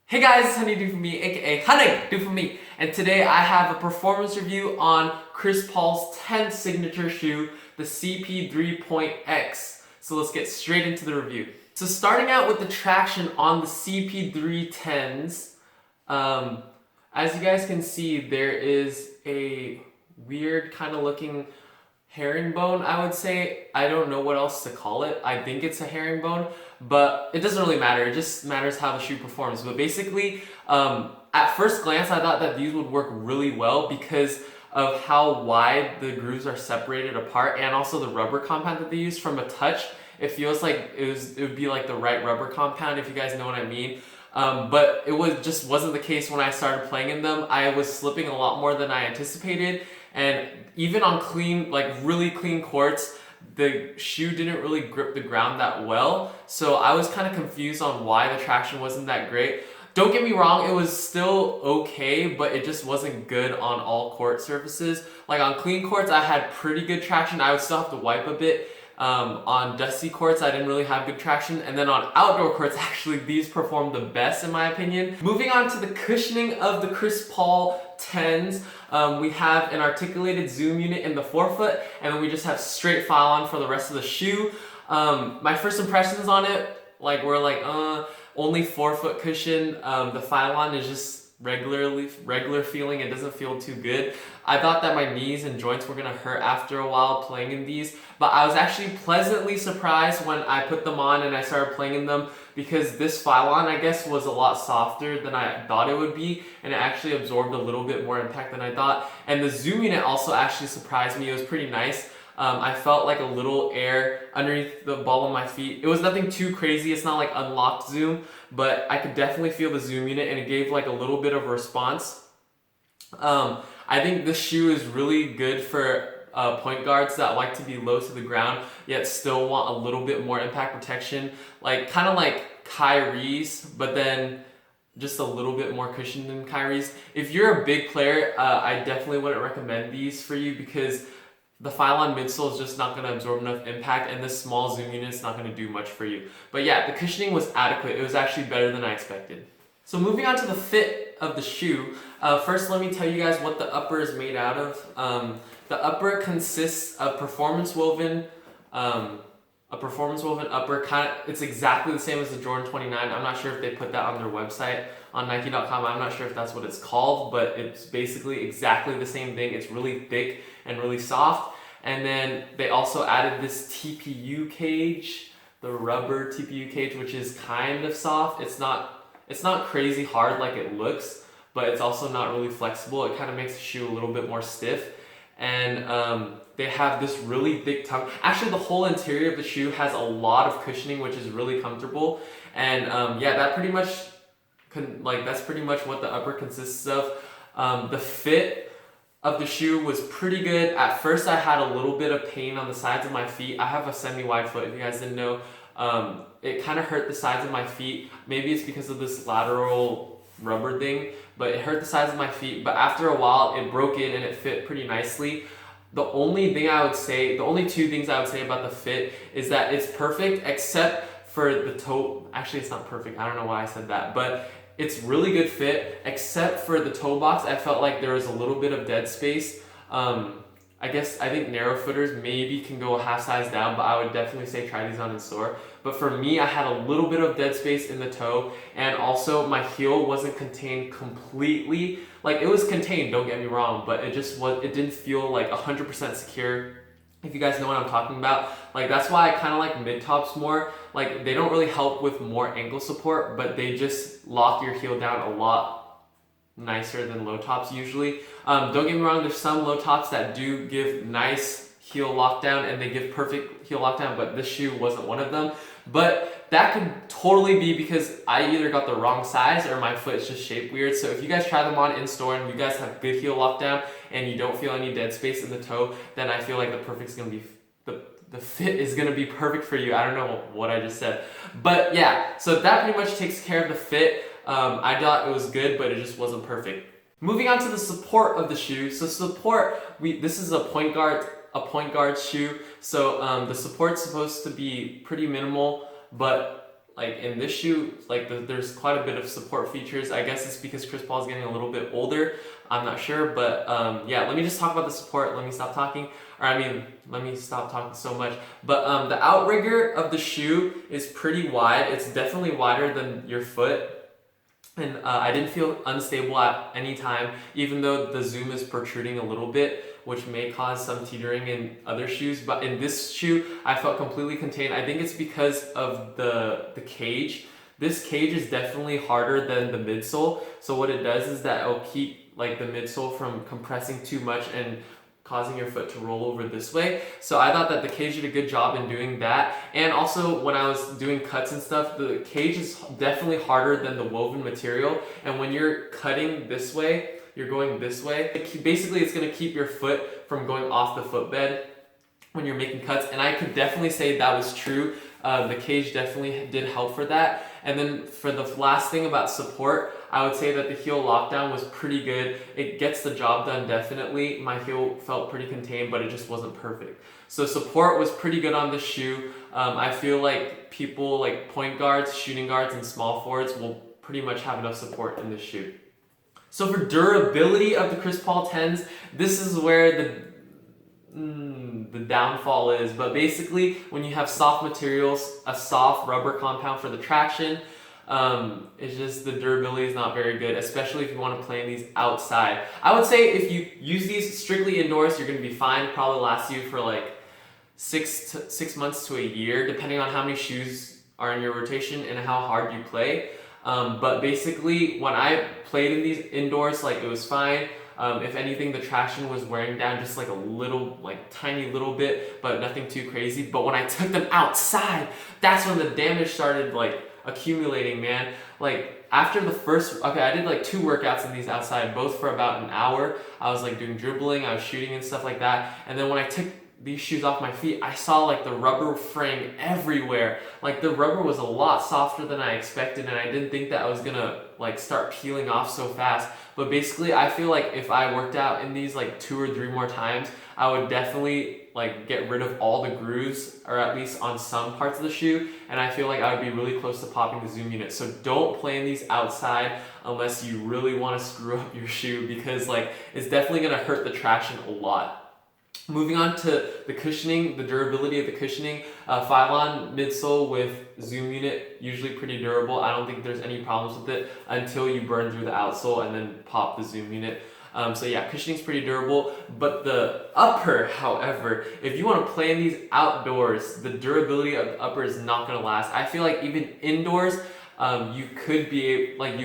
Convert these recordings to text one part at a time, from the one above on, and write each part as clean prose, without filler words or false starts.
Hey guys, it's Honey Do For Me, aka Honey Do For Me, and today I have a performance review on Chris Paul's 10th signature shoe, the CP3.X. So let's get straight into the review. So starting out with the traction on the CP3 as you guys can see, there is a weird kind of looking herringbone, I would say. I don't know what else to call it. I think it's a herringbone, but it doesn't really matter. It just matters how the shoe performs. But basically, at first glance, I thought that these would work really well because of how wide the grooves are separated apart, and also the rubber compound that they use. From a touch, it feels like it would be like the right rubber compound, if you guys know what I mean. But it just wasn't the case when I started playing in them. I was slipping a lot more than I anticipated, and even on clean, like really clean courts, the shoe didn't really grip the ground that well. So I was kind of confused on why the traction wasn't that great. Don't get me wrong, it was still okay, but it just wasn't good on all court surfaces. Like on clean courts, I had pretty good traction. I would still have to wipe a bit. On dusty courts, I didn't really have good traction. And then on outdoor courts, actually, these performed the best in my opinion. Moving on to the cushioning of the Chris Paul 10s, we have an articulated zoom unit in the forefoot, and then we just have straight file on for the rest of the shoe. My first impressions on it, were only forefoot cushion. The file on is just regular feeling. It doesn't feel too good. I thought that my knees and joints were gonna hurt after a while playing in these, but I was actually pleasantly surprised when I put them on and I started playing in them, because this file on, I guess, was a lot softer than I thought it would be, and it actually absorbed a little bit more impact than I thought. And the zoom unit also actually surprised me. It was pretty nice. I felt like a little air underneath the ball of my feet. It was nothing too crazy. It's not like unlocked zoom, but I could definitely feel the zoom unit, and it gave like a little bit of a response. I think this shoe is really good for point guards that like to be low to the ground yet still want a little bit more impact protection, like kind of like Kyrie's, but then just a little bit more cushion than Kyrie's. If you're a big player, I definitely wouldn't recommend these for you, because the file-on midsole is just not going to absorb enough impact, and this small zoom unit is not going to do much for you. But yeah, the cushioning was adequate. It was actually better than I expected. So moving on to the fit of the shoe, first let me tell you guys what the upper is made out of. The upper consists of performance woven, a performance woven upper. It's exactly the same as the Jordan 29. I'm not sure if they put that on their website on Nike.com. I'm not sure if that's what it's called, but it's basically exactly the same thing. It's really thick and really soft. And then they also added this TPU cage, the rubber TPU cage, which is kind of soft. It's not crazy hard like it looks, but it's also not really flexible. It kind of makes the shoe a little bit more stiff. And they have this really thick tongue. Actually, the whole interior of the shoe has a lot of cushioning, which is really comfortable. And yeah, that's pretty much what the upper consists of. The fit of the shoe was pretty good. At first, I had a little bit of pain on the sides of my feet. I have a semi-wide foot, if you guys didn't know. It kind of hurt the sides of my feet. Maybe it's because of this lateral rubber thing, but it hurt the sides of my feet. But after a while, it broke in and it fit pretty nicely. The only two things I would say about the fit is that it's perfect except for the toe. Actually, it's not perfect. I don't know why I said that, but it's really good fit except for the toe box. I felt like there was a little bit of dead space. I think narrow footers maybe can go a half size down, but I would definitely say try these on in store. But for me, I had a little bit of dead space in the toe, and also my heel wasn't contained completely. Like, it was contained, don't get me wrong, but it didn't feel like 100% secure. If you guys know what I'm talking about. Like, that's why I kind of like mid tops more. Like, they don't really help with more ankle support, but they just lock your heel down a lot nicer than low tops usually. Don't get me wrong, there's some low tops that do give nice heel lockdown and they give perfect heel lockdown, but this shoe wasn't one of them. But that could totally be because I either got the wrong size or my foot is just shaped weird. So if you guys try them on in store and you guys have good heel lockdown and you don't feel any dead space in the toe, then I feel like the fit is gonna be perfect for you. I don't know what I just said, but yeah, so that pretty much takes care of the fit. I thought it was good, but it just wasn't perfect. Moving on to the support of the shoe. So support, this is a point guard shoe. So the support's supposed to be pretty minimal, but like in this shoe, like there's quite a bit of support features. I guess it's because Chris Paul's getting a little bit older. I'm not sure, but yeah, let me just talk about the support. Let me stop talking. Or I mean, let me stop talking so much. But the outrigger of the shoe is pretty wide. It's definitely wider than your foot. And I didn't feel unstable at any time, even though the zoom is protruding a little bit, which may cause some teetering in other shoes. But in this shoe, I felt completely contained. I think it's because of the cage. This cage is definitely harder than the midsole. So what it does is that it'll keep like the midsole from compressing too much and causing your foot to roll over this way. So I thought that the cage did a good job in doing that. And also when I was doing cuts and stuff, the cage is definitely harder than the woven material. And when you're cutting this way, you're going this way. Basically, it's gonna keep your foot from going off the footbed when you're making cuts. And I could definitely say that was true. The cage definitely did help for that. And then for the last thing about support, I would say that the heel lockdown was pretty good. It gets the job done definitely. My heel felt pretty contained, but it just wasn't perfect. So support was pretty good on the shoe. I feel like people like point guards, shooting guards, and small forwards will pretty much have enough support in this shoe. So for durability of the Chris Paul 10s, this is where the downfall is. But basically, when you have soft materials, a soft rubber compound for the traction, it's just the durability is not very good, especially if you want to play in these outside. I would say if you use these strictly indoors, you're going to be fine. Probably last you for like 6 months to a year, depending on how many shoes are in your rotation and how hard you play. But basically, when I played in these indoors, like it was fine. If anything, the traction was wearing down just like a little, like tiny little bit, but nothing too crazy. But when I took them outside, that's when the damage started like accumulating, man. Like after the first, I did like 2 workouts in these outside, both for about an hour. I was like doing dribbling, I was shooting and stuff like that. And then when I took these shoes off my feet, I saw like the rubber fraying everywhere. Like the rubber was a lot softer than I expected, and I didn't think that I was gonna like start peeling off so fast. But basically, I feel like if I worked out in these like 2 or 3 more times, I would definitely like get rid of all the grooves, or at least on some parts of the shoe, and I feel like I would be really close to popping the zoom unit. So don't play in these outside unless you really want to screw up your shoe, because like it's definitely gonna hurt the traction a lot. Moving on to the cushioning, the durability of the cushioning. Phylon midsole with zoom unit, usually pretty durable. I don't think there's any problems with it until you burn through the outsole and then pop the zoom unit. So yeah, cushioning's pretty durable. But the upper, however, if you want to play in these outdoors, the durability of the upper is not going to last. I feel like even indoors, you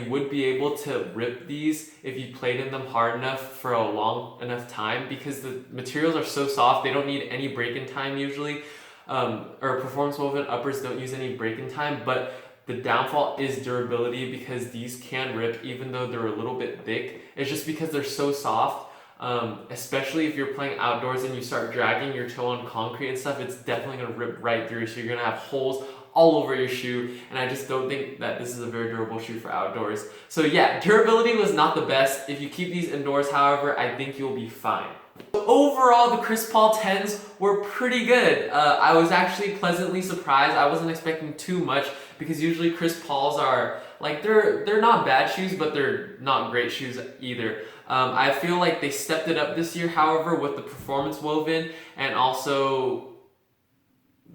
would be able to rip these if you played in them hard enough for a long enough time, because the materials are so soft, they don't need any break-in time usually. Or performance woven uppers don't use any break-in time, but the downfall is durability, because these can rip even though they're a little bit thick. It's just because they're so soft. Especially if you're playing outdoors and you start dragging your toe on concrete and stuff, it's definitely going to rip right through. So you're going to have holes all over your shoe, and I just don't think that this is a very durable shoe for outdoors. So yeah, durability was not the best. If you keep these indoors, however, I think you'll be fine. Overall, the Chris Paul 10s were pretty good. I was actually pleasantly surprised. I wasn't expecting too much, because usually Chris Paul's are like, they're not bad shoes, but they're not great shoes either. I feel like they stepped it up this year, however, with the performance woven and also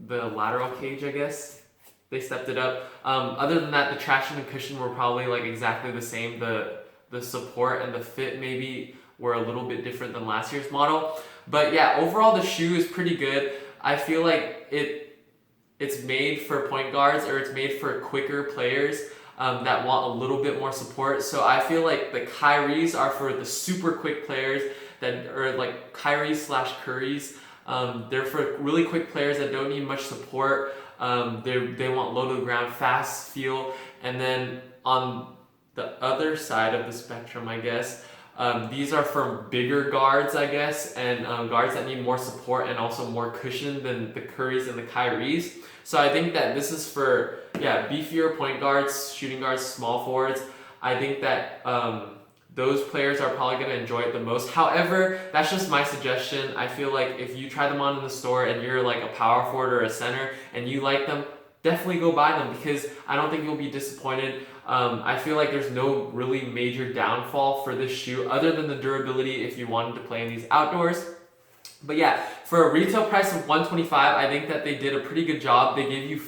the lateral cage, I guess. They stepped it up. Other than that, the traction and cushion were probably like exactly the same. The support and the fit maybe were a little bit different than last year's model. But yeah, overall the shoe is pretty good. I feel like it's made for point guards, or it's made for quicker players that want a little bit more support. So I feel like the Kyries are for the super quick players that are like Kyries / Currys. They're for really quick players that don't need much support. They want low to the ground, fast feel. And then on the other side of the spectrum, I guess, these are for bigger guards, I guess, and guards that need more support and also more cushion than the Currys and the Kyries. So I think that this is for, beefier point guards, shooting guards, small forwards. I think that those players are probably going to enjoy it the most. However, that's just my suggestion. I feel like if you try them on in the store and you're like a power forward or a center and you like them, definitely go buy them because I don't think you'll be disappointed. I feel like there's no really major downfall for this shoe other than the durability if you wanted to play in these outdoors. But yeah, for a retail price of $125, I think that they did a pretty good job. They gave you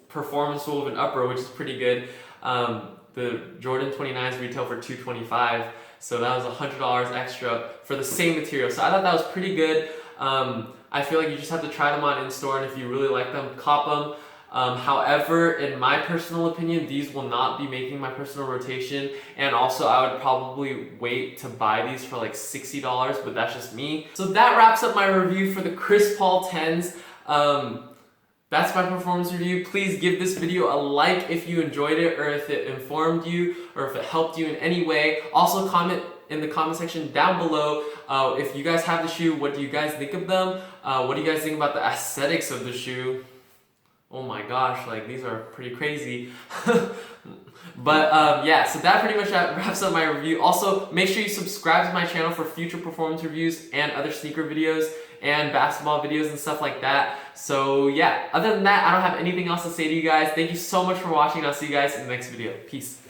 performance woven upper, which is pretty good. The Jordan 29s retail for $225, so that was $100 extra for the same material. So I thought that was pretty good. I feel like you just have to try them on in store, and if you really like them, cop them. However, in my personal opinion, these will not be making my personal rotation, and also I would probably wait to buy these for like $60, but that's just me. So that wraps up my review for the Chris Paul 10s. That's my performance review. Please give this video a like if you enjoyed it, or if it informed you, or if it helped you in any way. Also comment in the comment section down below if you guys have the shoe, what do you guys think of them? What do you guys think about the aesthetics of the shoe? Oh my gosh, like these are pretty crazy. But yeah, so that pretty much wraps up my review. Also, make sure you subscribe to my channel for future performance reviews and other sneaker videos and basketball videos and stuff like that. So yeah, other than that, I don't have anything else to say to you guys. Thank you so much for watching. I'll see you guys in the next video. Peace.